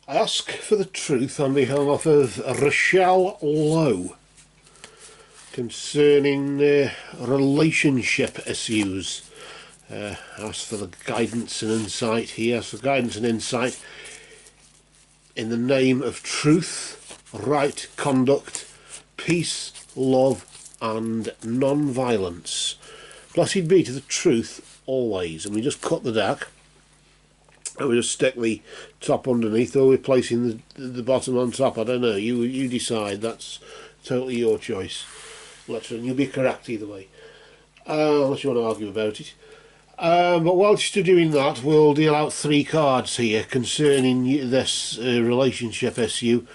I ask for the truth on behalf of Rochelle Lowe concerning relationship issues. Ask for the guidance and insight here. Ask for guidance and insight in the name of truth, right conduct, peace, love and non-violence. Blessed be to the truth always. And we just cut the deck. And we just stick the top underneath, or we're placing the bottom on top. I don't know. You decide. That's totally your choice. You'll be correct either way, unless you want to argue about it. But whilst you're doing that, we'll deal out 3 cards here concerning this relationship issue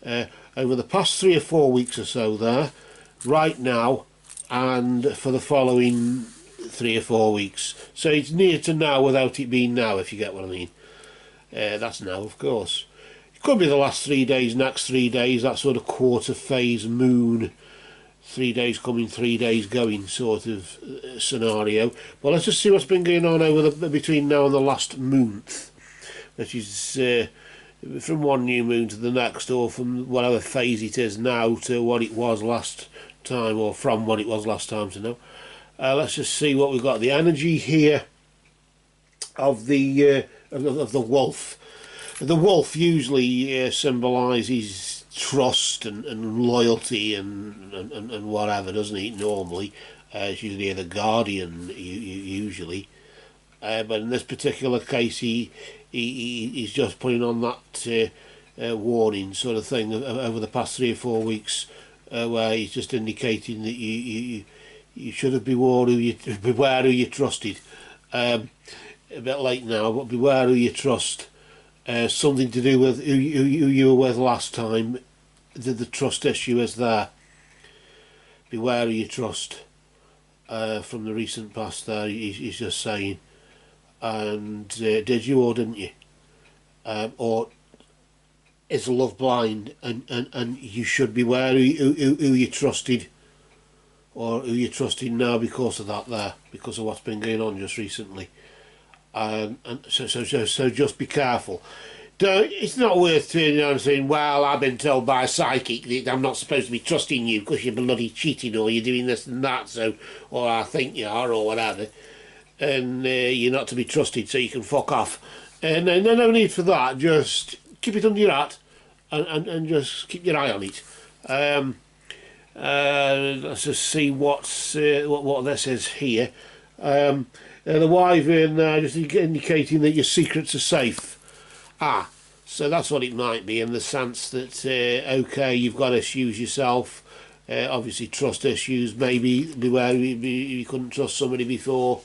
over the past 3 or 4 weeks or so there, right now, and for the following 3 or 4 weeks. So it's near to now without it being now, if you get what I mean. That's now, of course. It could be the last 3 days, next 3 days, that sort of quarter phase moon, 3 days coming, 3 days going sort of scenario. Well, let's just see what's been going on over between now and the last month, which is from one new moon to the next, or from whatever phase it is now to what it was last time, or from what it was last time to now. Let's just see what we've got. The energy here of the wolf. The wolf usually symbolises trust and loyalty and whatever, doesn't he? Normally, it's usually the guardian. Usually, but in this particular case, he's just putting on that warning sort of thing over the past 3 or 4 weeks, where he's just indicating that you should beware who you trusted. A bit late now, but beware who you trust. Something to do with who you were with last time. The trust issue is there. Beware who you trust. From the recent past there, he's just saying. And did you or didn't you? Or is love blind? And you should beware who you trusted. Or who you're trusting now because of that there, because of what's been going on just recently, and so just be careful. It's not worth turning around and saying, well, I've been told by a psychic that I'm not supposed to be trusting you because you're bloody cheating, or you're doing this and that, so, or I think you are, or whatever, and you're not to be trusted, so you can fuck off. And no need for that. Just keep it under your hat and just keep your eye on it. Let's just see what this is here. The wyvern there just indicating that your secrets are safe. So that's what it might be, in the sense that okay, you've got issues yourself, obviously trust issues, maybe beware you couldn't trust somebody before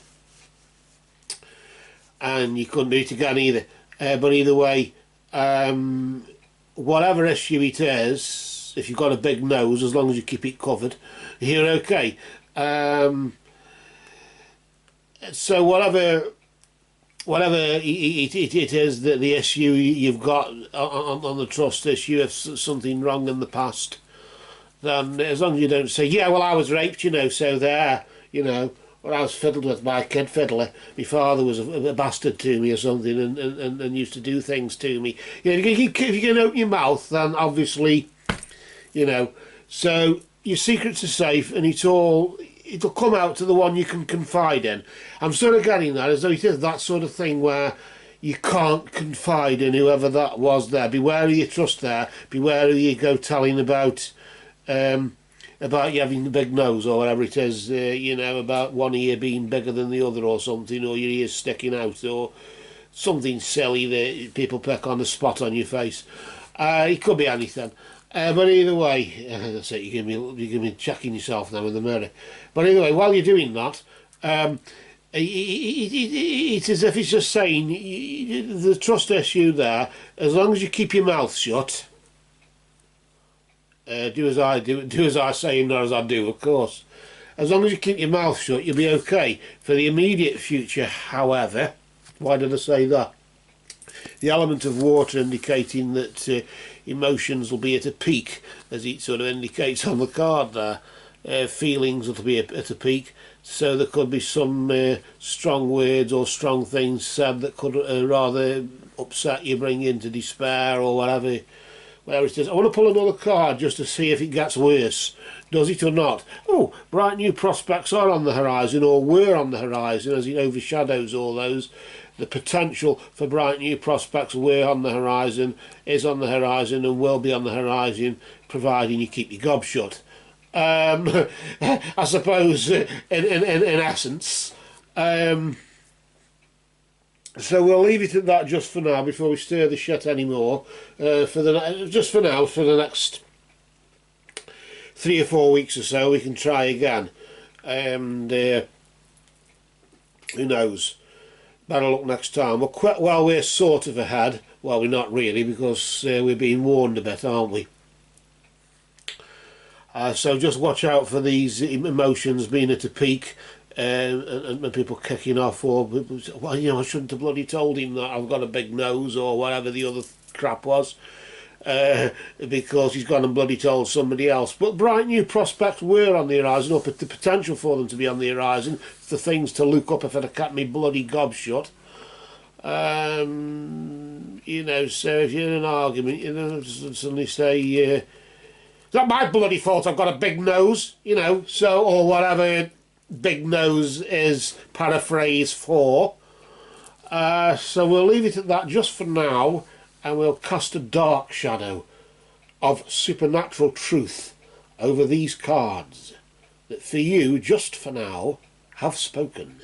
and you couldn't do it again either, but either way, whatever issue it is, if you've got a big nose, as long as you keep it covered, you're okay. So whatever it is that the issue you've got on the trust issue, if something wrong in the past, then as long as you don't say, yeah, well, I was raped, so there, or I was fiddled with by a kid fiddler, my father was a bastard to me or something, and used to do things to me. If you can open your mouth, then obviously, so your secrets are safe, and it'll come out to the one you can confide in. I'm sort of getting that, as though it is that sort of thing where you can't confide in whoever that was there. Beware who you trust there. Beware who you go telling about you having a big nose, or whatever it is, about one ear being bigger than the other or something, or your ears sticking out, or something silly that people pick on the spot on your face. It could be anything. But either way, that's it, you're going to be checking yourself now in the mirror. But either way, while you're doing that, it's as if it's just saying, the trust issue there, as long as you keep your mouth shut, do as I say and not as I do, of course. As long as you keep your mouth shut, you'll be okay. For the immediate future, however, why did I say that? The element of water indicating that emotions will be at a peak, as it sort of indicates on the card there. feelings will be at a peak, so there could be some strong words or strong things said that could rather upset you, bring you into despair or whatever it is. I want to pull another card just to see if it gets worse. Does it or not? Oh, bright new prospects are on the horizon, or were on the horizon, as it overshadows all those. The potential for bright new prospects were on the horizon, is on the horizon, and will be on the horizon, providing you keep your gob shut. I suppose, in essence. So we'll leave it at that just for now, before we stir the shit anymore. Just for now, for the next 3 or 4 weeks or so, we can try again. And who knows? Better luck next time. We're sort of ahead. Well, we're not really, because we're being warned a bit, aren't we? So just watch out for these emotions being at a peak, and people kicking off, or, well, you know, I shouldn't have bloody told him that I've got a big nose, or whatever the other crap was, because he's gone and bloody told somebody else. But bright new prospects were on the horizon, or the potential for them to be on the horizon, for things to look up if I'd have kept me bloody gob shut. You know, so if you're in an argument, you know, suddenly say, it's not my bloody fault I've got a big nose, you know, so, or whatever big nose is paraphrase for. So we'll leave it at that just for now, and we'll cast a dark shadow of supernatural truth over these cards that for you, just for now, have spoken.